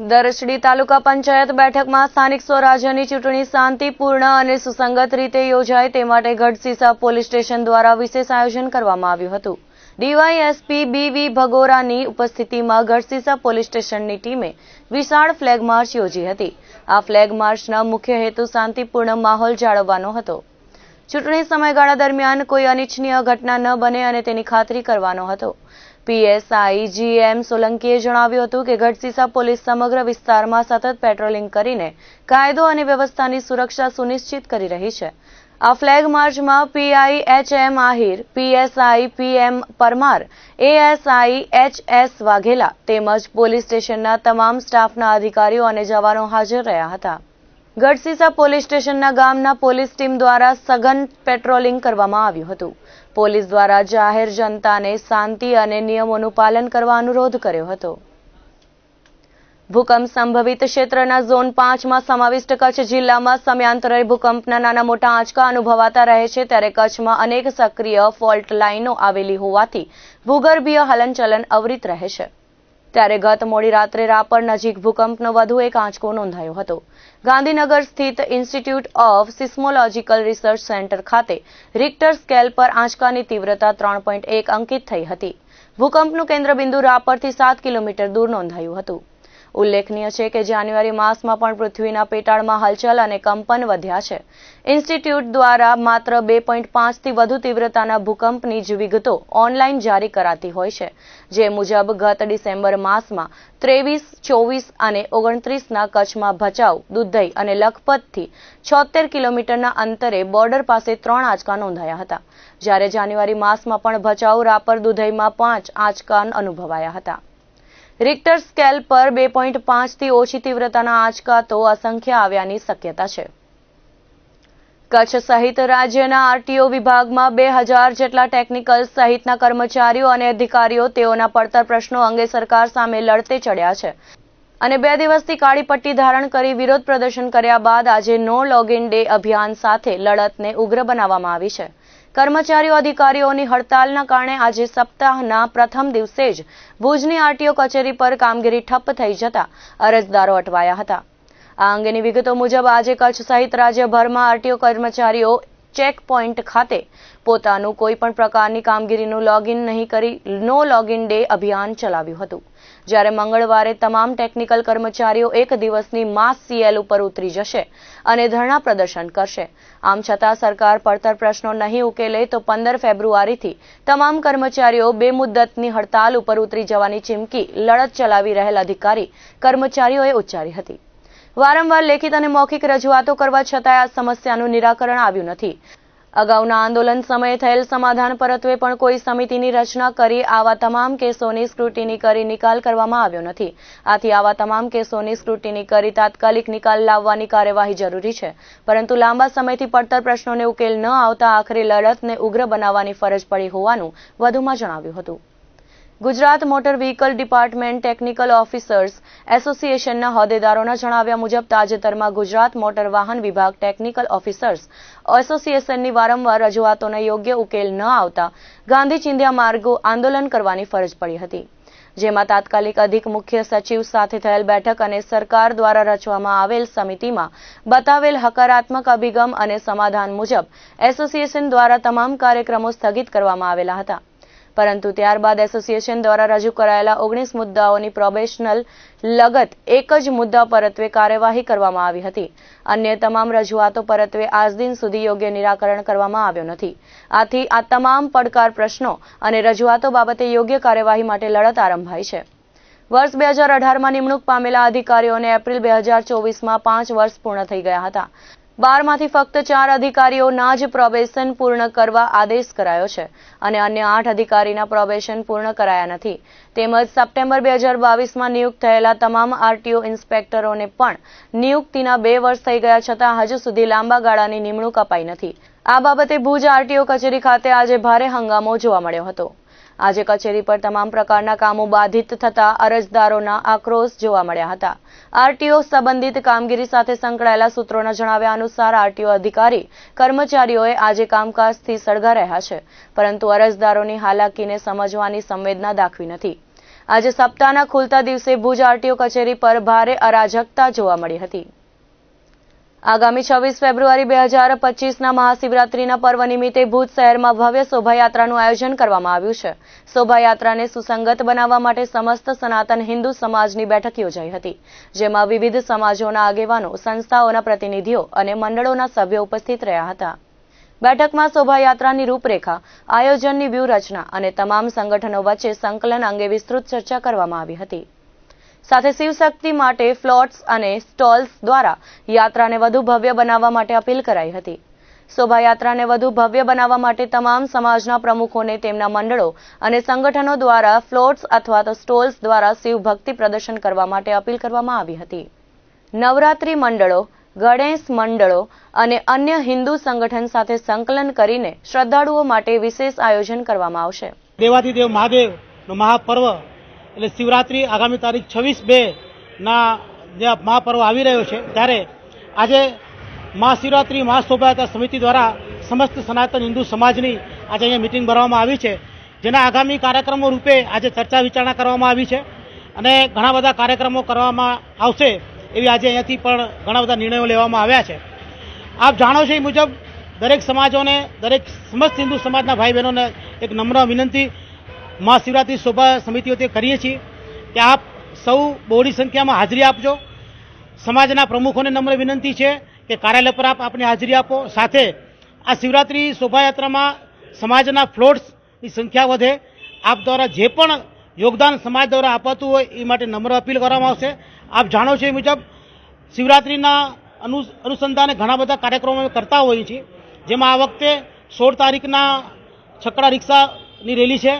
દરશડી તાલુકા પંચાયત બેઠકમાં સ્થાનિક સ્વરાજ્યની ચૂંટણી શાંતિપૂર્ણ અને સુસંગત રીતે યોજાય તે માટે ગઢસીસા પોલીસ સ્ટેશન દ્વારા વિશેષ આયોજન કરવામાં આવ્યું હતું। ડીવાયએસપી બી.વી. ભગોરાની ઉપસ્થિતિમાં ગઢસીસા પોલીસ સ્ટેશનની ટીમે વિશાળ ફ્લેગ માર્ચ યોજી હતી। આ ફ્લેગ માર્ચનો મુખ્ય હેતુ શાંતિપૂર્ણ માહોલ જાળવવાનો હતો। ચૂંટણી સમયગાળા દરમિયાન કોઈ અનિચ્છનીય ઘટના ન બને અને તેની ખાતરી કરવાનો હતો। પીએસઆઈ જી.એમ. સોલંકીએ જણાવ્યું હતું કે ગઢસીસા પોલીસ સમગ્ર વિસ્તારમાં સતત પેટ્રોલિંગ કરીને કાયદો અને વ્યવસ્થાની સુરક્ષા સુનિશ્ચિત કરી રહી છે। આ ફ્લેગ માર્ચમાં PI H M. Ahir, PSI P M. Parmar, ASI H S. Vaghela તેમજ પોલીસ સ્ટેશનના તમામ સ્ટાફના અધિકારીઓ અને જવાનો હાજર રહ્યા હતા। ગઢસીસા પોલીસ સ્ટેશનના ગામના પોલીસ ટીમ દ્વારા સઘન પેટ્રોલિંગ કરવામાં આવ્યું હતું। પોલીસ દ્વારા જાહેર જનતાને શાંતિ અને નિયમોનું પાલન કરવા અનુરોધ કર્યો હતો। ભૂકંપ સંભવિત ક્ષેત્રના ઝોન 5માં સમાવિષ્ટ કચ્છ જિલ્લામાં સમયાંતરે ભૂકંપના નાના મોટા આંચકા અનુભવાતા રહે છે, ત્યારે કચ્છમાં અનેક સક્રિય ફોલ્ટ લાઇનો આવેલી હોવાથી ભૂગર્ભીય હલનચલન અવિરત રહે છે। ત્યારે ગત મોડી રાત્રે રાપર નજીક ભૂકંપનો વધુ એક આંચકો નોંધાયો હતો। ગાંધીનગર સ્થિત institute of seismological research centre ખાતે રિક્ટર સ્કેલ પર આંચકાની તીવ્રતા 3.1 અંકિત થઈ હતી। ભૂકંપનું કેન્દ્રબિંદુ રાપરથી 7 કિલોમીટર દૂર નોંધાયું હતું। ઉલ્લેખનીય છે કે જાન્યુઆરી માસમાં પણ પૃથ્વીના પેટાળમાં હલચલ અને કંપન વધ્યા છે। ઇન્સ્ટિટ્યૂટ દ્વારા માત્ર 2.5 થી વધુ તીવ્રતાના ભૂકંપની જ વિગતો ઓનલાઈન જારી કરાતી હોય છે, જે મુજબ ગત ડિસેમ્બર માસમાં 23, 24 અને 29ના કચ્છમાં ભચાઉ, દુધઈ અને લખપતથી 76 કિલોમીટરના અંતરે બોર્ડર પાસે 3 આંચકા નોંધાયા હતા, જ્યારે જાન્યુઆરી માસમાં પણ ભચાઉ, રાપર, દુધઈમાં 5 આંચકા અનુભવાયા હતા। રિક્ટર સ્કેલ પર 2.5 થી ઓછી તીવ્રતાના આંચકા તો અસંખ્ય આવ્યાની શક્યતા છે। કચ્છ સહિત રાજ્યના આરટીઓ વિભાગમાં 2000 જેટલા ટેકનિકલ સહિતના કર્મચારીઓ અને અધિકારીઓ તેઓના પડતર પ્રશ્નો અંગે સરકાર સામે લડતે ચડ્યા છે અને 2 દિવસથી કાળી પટ્ટી ધારણ કરી વિરોધ પ્રદર્શન કર્યા બાદ આજે નો લોગિન ડે અભિયાન સાથે લડતને ઉગ્ર બનાવવામાં આવી છે। કર્મચારીઓ અધિકારીઓની હડતાલના કારણે આજે સપ્તાહના પ્રથમ દિવસે જ ભુજની આરટીઓ કચેરી પર કામગીરી ઠપ્પ થઈ જતા અરજદારો અટવાયા હતા। આ અંગેની વિગતો મુજબ આજે કચ્છ સહિત રાજ્યભરમાં આરટીઓ કર્મચારીઓ ચેક પોઈન્ટ ખાતે પોતાનું કોઈ પણ પ્રકારની કામગીરીનું લોગિન નહીં કરી નો લોગિન ડે અભિયાન ચલાવ્યું હતું, જ્યારે મંગળવારે તમામ ટેકનિકલ કર્મચારીઓ એક દિવસની માસ સીએલ ઉપર ઉતરી જશે અને ધરણા પ્રદર્શન કરશે। આમ છતાં સરકાર પડતર પ્રશ્નો નહીં ઉકેલે તો 15 ફેબ્રુઆરીથી તમામ કર્મચારીઓ બેમુદ્દતની હડતાલ ઉપર ઉતરી જવાની ચીમકી લડત ચલાવી રહેલ અધિકારી કર્મચારીઓએ ઉચ્ચારી હતી। વારંવાર લેખિત અને મૌખિક રજૂઆતો કરવા છતાંય આ સમસ્યાનું નિરાકરણ આવ્યું નથી। અગાઉના આંદોલન સમયે થયેલ સમાધાન પરત્વે પણ કોઈ સમિતિની રચના કરી આવા તમામ કેસોની સ્ક્રુટિની કરી નિકાલ કરવામાં આવ્યો નથી। આથી આવા તમામ કેસોની સ્ક્રુટિની કરી તાત્કાલિક નિકાલ લાવવાની કાર્યવાહી જરૂરી છે, પરંતુ લાંબા સમયથી પડતર પ્રશ્નોને ઉકેલ ન આવતા આખરે લડતને ઉગ્ર બનાવવાની ફરજ પડી હોવાનું વધુમાં જણાવ્યું હતું। Gujarat motor vehicle department technical officers એસોસિએશનના હોદ્દેદારોના જણાવ્યા મુજબ તાજેતરમાં ગુજરાત મોટર વાહન વિભાગ ટેકનિકલ ઓફિસર્સ એસોસિએશનની વારંવાર રજૂઆતોનો યોગ્ય ઉકેલ ન આવતા ગાંધી ચિંધ્યા માર્ગો આંદોલન કરવાની ફરજ પડી હતી, જેમાં તાત્કાલિક અધિક મુખ્ય સચિવ સાથે થયેલ બેઠક અને સરકાર દ્વારા રચવામાં આવેલ સમિતિમાં બતાવેલ હકારાત્મક અભિગમ અને સમાધાન મુજબ એસોસિએશન દ્વારા તમામ કાર્યક્રમો સ્થગિત કરવામાં આવેલા હતા, પરંતુ ત્યારબાદ એસોસિએશન દ્વારા રજૂ કરાયેલા 19 મુદ્દાઓની પ્રોબેશનલ લગત એક જ મુદ્દા પરત્વે કાર્યવાહી કરવામાં આવી હતી। અન્ય તમામ રજૂઆતો પરત્વે આજ દિન સુધી યોગ્ય નિરાકરણ કરવામાં આવ્યો નથી। આથી આ તમામ પડકાર પ્રશ્નો અને રજૂઆતો બાબતે યોગ્ય કાર્યવાહી માટે લડત આરંભાઈ છે। વર્ષ 2018માં નિમણૂક પામેલા અધિકારીઓને એપ્રિલ 2024માં 5 વર્ષ પૂર્ણ થઈ ગયા હતા। 12માંથી ફક્ત 4 અધિકારીઓના જ પ્રોબેશન પૂર્ણ કરવા આદેશ કરાયો છે અને અન્ય 8 અધિકારીના પ્રોબેશન પૂર્ણ કરાયા નથી। તેમજ સપ્ટેમ્બર 2022માં નિયુક્ત થયેલા તમામ આરટીઓ ઇન્સ્પેક્ટરોને પણ નિયુક્તિના 2 વર્ષ થઈ ગયા છતાં હજુ સુધી લાંબા ગાળાની નિમણૂક અપાઈ નથી। આ બાબતે ભુજ આરટીઓ કચેરી ખાતે આજે ભારે હંગામો જોવા મળ્યો હતો। આજે કચેરી પર તમામ પ્રકારના કામો બાધિત થતા અરજદારોના આક્રોશ જોવા મળ્યા હતા। આરટીઓ સંબંધિત કામગીરી સાથે સંકળાયેલા સૂત્રોના જણાવ્યા અનુસાર આરટીઓ અધિકારી કર્મચારીઓએ આજે કામકાજથી સળગા રહ્યા છે, પરંતુ અરજદારોની હાલાકીને સમજવાની સંવેદના દાખવી નથી। આજે સપ્તાહના ખુલતા દિવસે ભુજ આરટીઓ કચેરી પર ભારે અરાજકતા જોવા મળી હતી. આગામી 26 ફેબ્રુઆરી 2025ના મહાશિવરાત્રીના પર્વ નિમિત્તે ભુજ શહેરમાં ભવ્ય શોભાયાત્રાનું આયોજન કરવામાં આવ્યું છે. શોભાયાત્રાને સુસંગત બનાવવા માટે સમસ્ત સનાતન હિન્દુ સમાજની બેઠક યોજાઈ હતી, જેમાં વિવિધ સમાજોના આગેવાનો, સંસ્થાઓના પ્રતિનિધિઓ અને મંડળોના સભ્યો ઉપસ્થિત રહ્યા હતા. બેઠકમાં શોભાયાત્રાની રૂપરેખા, આયોજનની વ્યૂહરચના અને તમામ સંગઠનો વચ્ચે સંકલન અંગે વિસ્તૃત ચર્ચા કરવામાં આવી હતી. સાથે શિવશક્તિ માટે ફ્લોટ્સ અને સ્ટોલ્સ દ્વારા યાત્રાને વધુ ભવ્ય બનાવવા માટે અપીલ કરાઈ હતી. શોભાયાત્રાને વધુ ભવ્ય બનાવવા માટે તમામ સમાજના પ્રમુખોને તેમના મંડળો અને સંગઠનો દ્વારા ફ્લોટ્સ અથવા તો સ્ટોલ્સ દ્વારા શિવભક્તિ પ્રદર્શન કરવા માટે અપીલ કરવામાં આવી હતી. નવરાત્રી મંડળો, ગણેશ મંડળો અને અન્ય હિન્દુ સંગઠન સાથે સંકલન કરીને શ્રદ્ધાળુઓ માટે વિશેષ આયોજન કરવામાં આવશે. દેવાધિદેવ મહાદેવનો મહાપર્વ એટલે શિવરાત્રી આગામી તારીખ 26/2ના જે મહાપર્વ આવી રહ્યો છે, ત્યારે આજે મહાશિવરાત્રી મહાશોભાયાત્રા સમિતિ દ્વારા સમસ્ત સનાતન હિન્દુ સમાજની આજે અહીંયા મિટિંગ ભરવામાં આવી છે, જેના આગામી કાર્યક્રમો રૂપે આજે ચર્ચા વિચારણા કરવામાં આવી છે અને ઘણા બધા કાર્યક્રમો કરવામાં આવશે એવી આજે અહીંયાથી પણ ઘણા બધા નિર્ણયો લેવામાં આવ્યા છે. આપ જાણો છો એ મુજબ દરેક સમાજોને, દરેક સમસ્ત હિન્દુ સમાજના ભાઈ બહેનોને એક નમ્ર વિનંતી મહાશિવરાત્રી શોભા સમિતિઓથી કરીએ છીએ કે આપ સૌ બહોળી સંખ્યામાં હાજરી આપજો. સમાજના પ્રમુખોને નમ્ર વિનંતી છે કે કાર્યાલય પર આપની હાજરી આપો. સાથે આ શિવરાત્રી શોભાયાત્રામાં સમાજના ફ્લોટ્સની સંખ્યા વધે. આપ દ્વારા જે પણ યોગદાન સમાજ દ્વારા અપાતું હોય એ માટે નમ્ર અપીલ કરવામાં આવશે. આપ જાણો છો એ મુજબ શિવરાત્રિના અનુસંધાને ઘણા બધા કાર્યક્રમો અમે કરતા હોઈએ છીએ, જેમાં આ વખતે 16 તારીખના છકડા રિક્ષાની રેલી છે,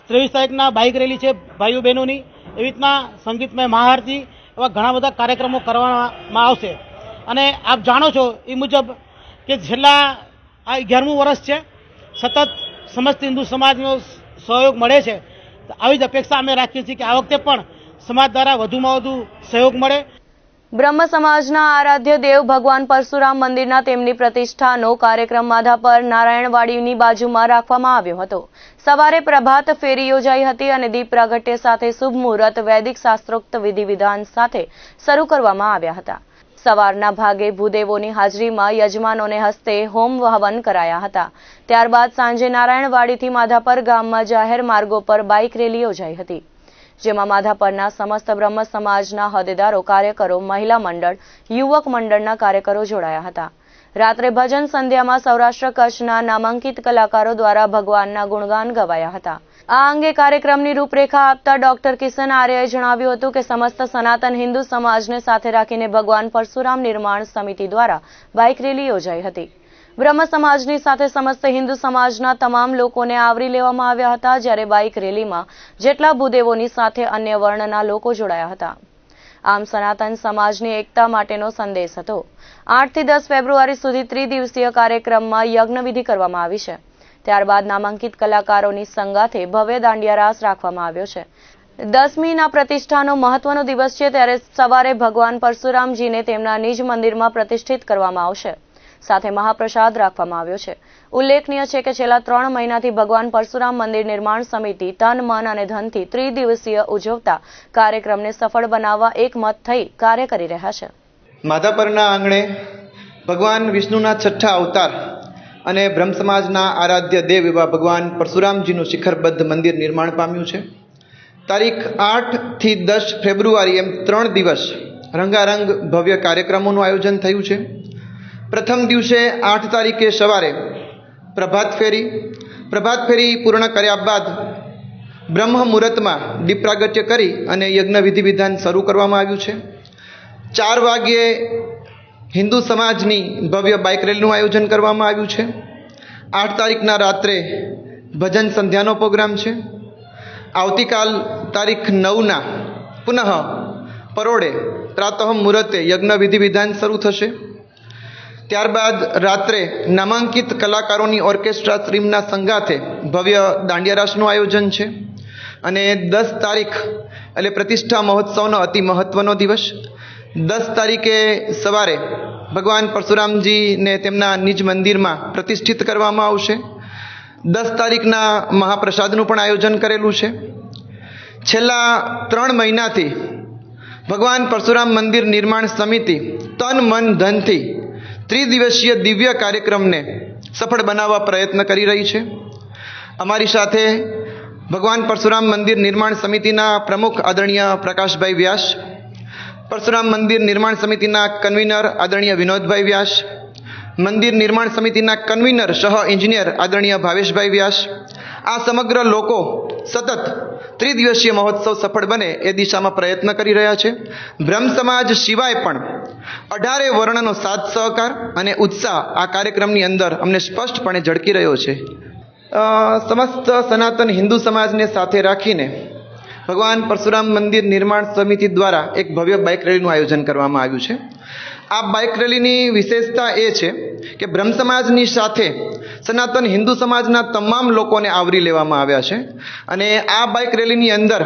23 તારીખના બાઇક રેલી છે ભાઈઓ બહેનોની, એવી રીતના સંગીતમય મહાઆરતી, એવા ઘણા બધા કાર્યક્રમો કરવામાં આવશે. અને આપ જાણો છો એ મુજબ કે છેલ્લા આ 11મું વર્ષ છે, સતત સમસ્ત હિન્દુ સમાજનો સહયોગ મળે છે. આવી જ અપેક્ષા અમે રાખીએ છીએ કે આ વખતે પણ સમાજ દ્વારા વધુમાં વધુ સહયોગ મળે. બ્રહ્મ સમાજના આરાધ્ય દેવ ભગવાન પરશુરામ મંદિરના તેમની પ્રતિષ્ઠાનો કાર્યક્રમ માધાપર નારાયણવાડીની બાજુમાં રાખવામાં આવ્યો હતો. સવારે પ્રભાત ફેરી યોજાઈ હતી અને દીપ પ્રાગટ્ય સાથે શુભ મુહૂર્ત વૈદિક શાસ્ત્રોક્ત વિધિ વિધાન સાથે શરૂ કરવામાં આવ્યા હતા. સવારના ભાગે ભૂદેવોની હાજરીમાં યજમાનોને હસ્તે હોમ હવન કરાયા હતા. ત્યારબાદ સાંજે નારાયણવાડીથી માધાપર ગામમાં જાહેર માર્ગો પર બાઇક રેલી યોજાઈ હતી, જેમાં માધાપરના સમસ્ત બ્રહ્મ સમાજના હોદ્દેદારો, કાર્યકરો, મહિલા મંડળ, યુવક મંડળના કાર્યકરો જોડાયા હતા. રાત્રે ભજન સંધ્યામાં સૌરાષ્ટ્ર કચ્છના નામાંકિત કલાકારો દ્વારા ભગવાનના ગુણગાન ગવાયા હતા. આ અંગે કાર્યક્રમની રૂપરેખા આપતા ડોક્ટર કિશન આર્યએ જણાવ્યું હતું કે સમસ્ત સનાતન હિન્દુ સમાજને સાથે રાખીને ભગવાન પરશુરામ નિર્માણ સમિતિ દ્વારા બાઇક રેલી યોજાઈ હતી. બ્રહ્મ સમાજની સાથે સમસ્ત હિન્દુ સમાજના તમામ લોકોને આવરી લેવામાં આવ્યા હતા, જ્યારે બાઇક રેલીમાં જેટલા ભૂદેવોની સાથે અન્ય વર્ણના લોકો જોડાયા હતા. આમ સનાતન સમાજની એકતા માટેનો સંદેશ હતો. 8 થી 10 ફેબ્રુઆરી સુધી ત્રિદિવસીય કાર્યક્રમમાં યજ્ઞવિધિ કરવામાં આવી છે. ત્યારબાદ નામાંકિત કલાકારોની સંગાથે ભવ્ય દાંડિયા રાસ રાખવામાં આવ્યો છે. 10મીના પ્રતિષ્ઠાનો મહત્વનો દિવસ છે, ત્યારે સવારે ભગવાન પરશુરામજીને તેમના નિજ મંદિરમાં પ્રતિષ્ઠિત કરવામાં આવશે. સાથે મહાપ્રસાદ રાખવામાં આવ્યો છે. ઉલ્લેખનીય છે કે છેલ્લા 3 મહિનાથી ભગવાન પરશુરામ મંદિર નિર્માણ સમિતિ તન, મન અને ધનથી ત્રિદિવસીય ઉજવતા કાર્યક્રમને સફળ બનાવવા એકમત થઈ કાર્ય કરી રહ્યા છે. માધાપરના આંગણે ભગવાન વિષ્ણુના 6ઠ્ઠા અવતાર અને બ્રહ્મ સમાજના આરાધ્ય દેવ એવા ભગવાન પરશુરામજીનું શિખરબદ્ધ મંદિર નિર્માણ પામ્યું છે. તારીખ 8 થી 10 ફેબ્રુઆરી એમ 3 દિવસ રંગારંગ ભવ્ય કાર્યક્રમોનું આયોજન થયું છે. પ્રથમ દિવસે 8 તારીખે સવારે પ્રભાત ફેરી પૂર્ણ કર્યા બાદ બ્રહ્મ મુહૂર્તમાં દીપ પ્રાગટ્ય કરી અને યજ્ઞ વિધિ વિધાન શરૂ કરવામાં આવ્યું છે. 4 વાગ્યે હિન્દુ સમાજની ભવ્ય બાઇક રેલીનું આયોજન કરવામાં આવ્યું છે. 8 તારીખના રાત્રે ભજન સંધ્યાનો પ્રોગ્રામ છે. આવતીકાલ તારીખ 9ના પુનઃ પરોળે પ્રાતઃ મુહૂર્તે યજ્ઞ વિધિ વિધાન શરૂ થશે. ત્યારબાદ રાત્રે નામાંકિત કલાકારોની ઓર્કેસ્ટ્રા સ્ટ્રીમના સંગાથે ભવ્ય દાંડિયા રાસનું આયોજન છે. અને 10 તારીખ એટલે પ્રતિષ્ઠા મહોત્સવનો અતિ મહત્વનો દિવસ. 10 તારીખે સવારે ભગવાન પરશુરામજીને તેમના નિજ મંદિરમાં પ્રતિષ્ઠિત કરવામાં આવશે. 10 તારીખના મહાપ્રસાદનું પણ આયોજન કરેલું છે. છેલ્લા 3 મહિનાથી ભગવાન પરશુરામ મંદિર નિર્માણ સમિતિ તન મન ધનથી ત્રિદિવસીય દિવ્ય કાર્યક્રમને સફળ બનાવવા પ્રયત્ન કરી રહી છે. અમારી સાથે ભગવાન પરશુરામ મંદિર નિર્માણ સમિતિના પ્રમુખ આદરણીય પ્રકાશભાઈ વ્યાસ, પરશુરામ મંદિર નિર્માણ સમિતિના કન્વીનર આદરણીય વિનોદભાઈ વ્યાસ, મંદિર નિર્માણ સમિતિના કન્વીનર સહ એન્જિનિયર આદરણીય ભાવેશભાઈ વ્યાસ, આ સમગ્ર લોકો સતત ત્રિદિવસીય મહોત્સવ સફળ બને એ દિશામાં પ્રયત્ન કરી રહ્યા છે. બ્રહ્મ સમાજ સિવાય પણ 18 વર્ણનો સાથ સહકાર અને ઉત્સાહ આ કાર્યક્રમની અંદર અમને સ્પષ્ટપણે ઝળકી રહ્યો છે. સમસ્ત સનાતન હિન્દુ સમાજને સાથે રાખીને ભગવાન પરશુરામ મંદિર નિર્માણ સમિતિ દ્વારા એક ભવ્ય બાઇક રેલીનું આયોજન કરવામાં આવ્યું છે. આ બાઇક રેલીની વિશેષતા એ છે કે બ્રહ્મ સમાજની સાથે સનાતન હિન્દુ સમાજના તમામ લોકોને આવરી લેવામાં આવ્યા છે અને આ બાઇક રેલીની અંદર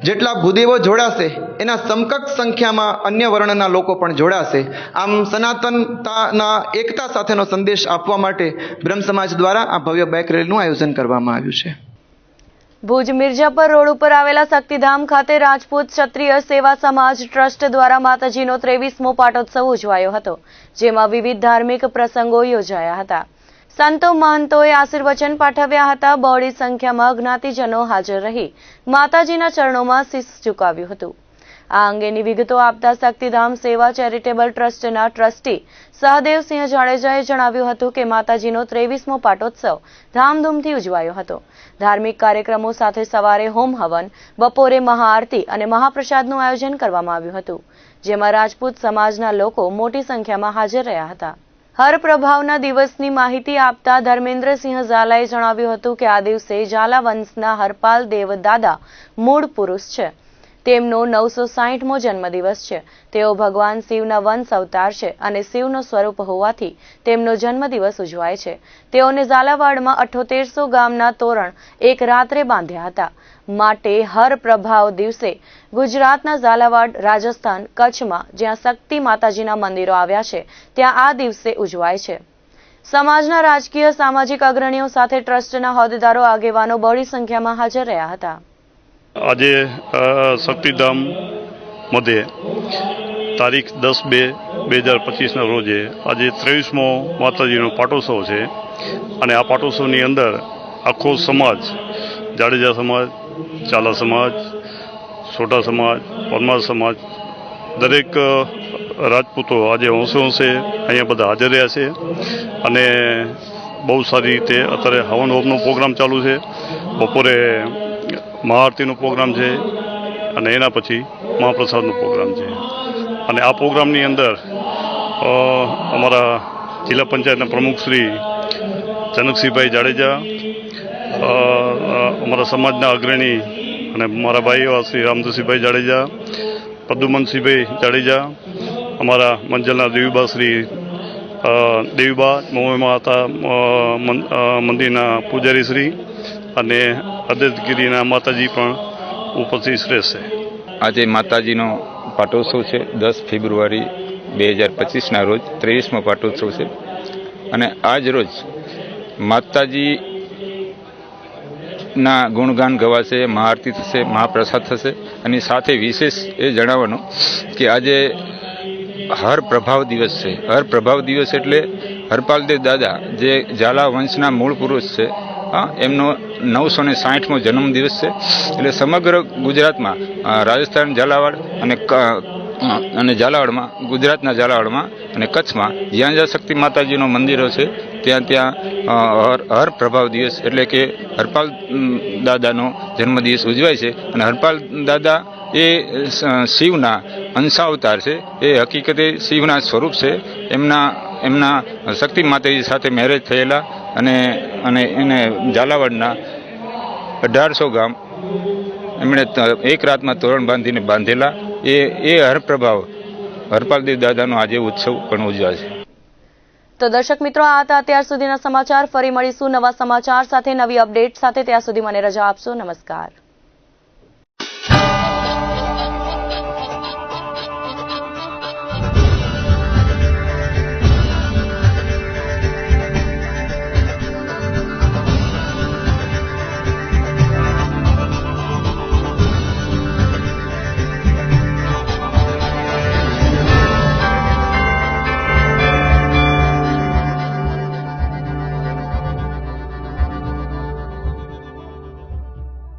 જેટલા ભૂદેવો જોડાશે એના સમકક્ષ સંખ્યામાં અન્ય વર્ણના લોકો પણ જોડાશે. આમ સનાતનતાના એકતા સાથેનો સંદેશ આપવા માટે બ્રહ્મ સમાજ દ્વારા આ ભવ્ય બાઇક રેલીનું આયોજન કરવામાં આવ્યું છે. ભુજ મિર્જાપર રોડ ઉપર આવેલા શક્તિધામ ખાતે રાજપૂત ક્ષત્રિય સેવા સમાજ ટ્રસ્ટ દ્વારા માતાજીનો 23મો પાટોત્સવ ઉજવાયો હતો, જેમાં વિવિધ ધાર્મિક પ્રસંગો યોજાયા હતા. સંતો મહંતોએ આશીર્વચન પાઠવ્યા હતા. બહોળી સંખ્યામાં જ્ઞાતિજનો હાજર રહી માતાજીના ચરણોમાં શીશ ઝુકાવ્યું હતું. આ અંગેની વિગતો આપતા શક્તિધામ સેવા ચેરિટેબલ ટ્રસ્ટના ટ્રસ્ટી સહદેવસિંહ જાડેજાએ જણાવ્યું હતું કે માતાજીનો 23મો પાટોત્સવ ધામધૂમથી ઉજવાયો હતો. ધાર્મિક કાર્યક્રમો સાથે સવારે હોમ હવન, બપોરે મહાઆરતી અને મહાપ્રસાદનું આયોજન કરવામાં આવ્યું હતું, જેમાં રાજપૂત સમાજના લોકો મોટી સંખ્યામાં હાજર રહ્યા હતા. હર પ્રભાવના દિવસની માહિતી આપતા ધર્મેન્દ્રસિંહ ઝાલાએ જણાવ્યું હતું કે આ દિવસે ઝાલા વંશના હરપાલ દેવ દાદા મૂળ પુરુષ છે. તેમનો 960મો જન્મદિવસ છે. તેઓ ભગવાન શિવના વંશ અવતાર છે અને શિવનો સ્વરૂપ હોવાથી તેમનો જન્મદિવસ ઉજવાય છે. તેઓને ઝાલાવાડમાં 7800 ગામના તોરણ એક રાત્રે બાંધ્યા હતા. માટે હર પ્રભાવ દિવસે ગુજરાતના ઝાલાવાડ, રાજસ્થાન, કચ્છમાં જ્યાં શક્તિ માતાજીના મંદિરો આવ્યા છે ત્યાં આ દિવસે ઉજવાય છે. સમાજના રાજકીય સામાજિક અગ્રણીઓ સાથે ટ્રસ્ટના હોદ્દેદારો, આગેવાનો બહોળી સંખ્યામાં હાજર રહ્યા હતા. આજે શક્તિધામ મધ્યે તારીખ 10/2/2025ના રોજે આજે 23મો માતાજીનો પાટોત્સવ છે અને આ પાટોત્સવની અંદર આખો સમાજ, જાડેજા સમાજ, ચાલા સમાજ, સોઢા સમાજ, પરમાર સમાજ, દરેક રાજપૂતો આજે હોંશે અહીંયા બધા હાજર રહ્યા છે અને બહુ સારી રીતે અત્યારે હવન હોમનો પ્રોગ્રામ ચાલુ છે. બપોરે મહાઆરતીનો પ્રોગ્રામ છે અને એના પછી મહાપ્રસાદનો પ્રોગ્રામ છે. અને આ પ્રોગ્રામની અંદર અમારા જિલ્લા પંચાયતના પ્રમુખ શ્રી જનકસિંહભાઈ જાડેજા, અમારા સમાજના અગ્રણી અને મારા ભાઈ એવા શ્રી રામદસિંહભાઈ જાડેજા, પ્રદ્યુમનસિંહભાઈ જાડેજા, અમારા મંજલના દેવીબા શ્રી દેવીબા માતા મંદિરના પૂજારી શ્રી અને અદતગીરીના માતાજી પણ ઉપસ્થિત રહેશે. આજે માતાજીનો પાટોત્સવ છે. 10 ફેબ્રુઆરી 2025ના રોજ 23મો પાટોત્સવ છે અને આજ રોજ માતાજીના ગુણગાન ગવાશે, મહાઆરતી થશે, મહાપ્રસાદ થશે અને સાથે વિશેષ એ જણાવવાનું કે આજે હર પ્રભાવ દિવસ છે. હર પ્રભાવ દિવસ એટલે હરપાલદેવ દાદા જે ઝાલા વંશના મૂળ પુરુષ છે, એમનો 960મો જન્મદિવસ છે. એટલે સમગ્ર ગુજરાતમાં રાજસ્થાન ઝાલાવાડ અને ઝાલાવાડમાં, ગુજરાતના ઝાલાવાડમાં અને કચ્છમાં જ્યાં જ્યાં શક્તિ માતાજીનો મંદિરો છે ત્યાં હર પ્રભાવ દિવસ એટલે કે હરપાલ દાદાનો જન્મદિવસ ઉજવાય છે. અને હરપાલ દાદા એ શિવના અંશાવતાર છે. એ હકીકતે શિવના સ્વરૂપ છે. એમના શક્તિ માતાજી સાથે મેરેજ થયેલા અને એને ઝાલાવાડના 1800 ગામ એમણે એક રાતમાં તોરણ બાંધીને બાંધેલા. એ હરપ્રભાવ હરપાલદેવ દાદાનો આજે ઉત્સવ પણ ઉજવાશે. તો દર્શક મિત્રો, આ હતા અત્યાર સુધીના સમાચાર. ફરી મળીશું નવા સમાચાર સાથે, નવી અપડેટ સાથે. ત્યાં સુધી મને રજા આપશો. નમસ્કાર.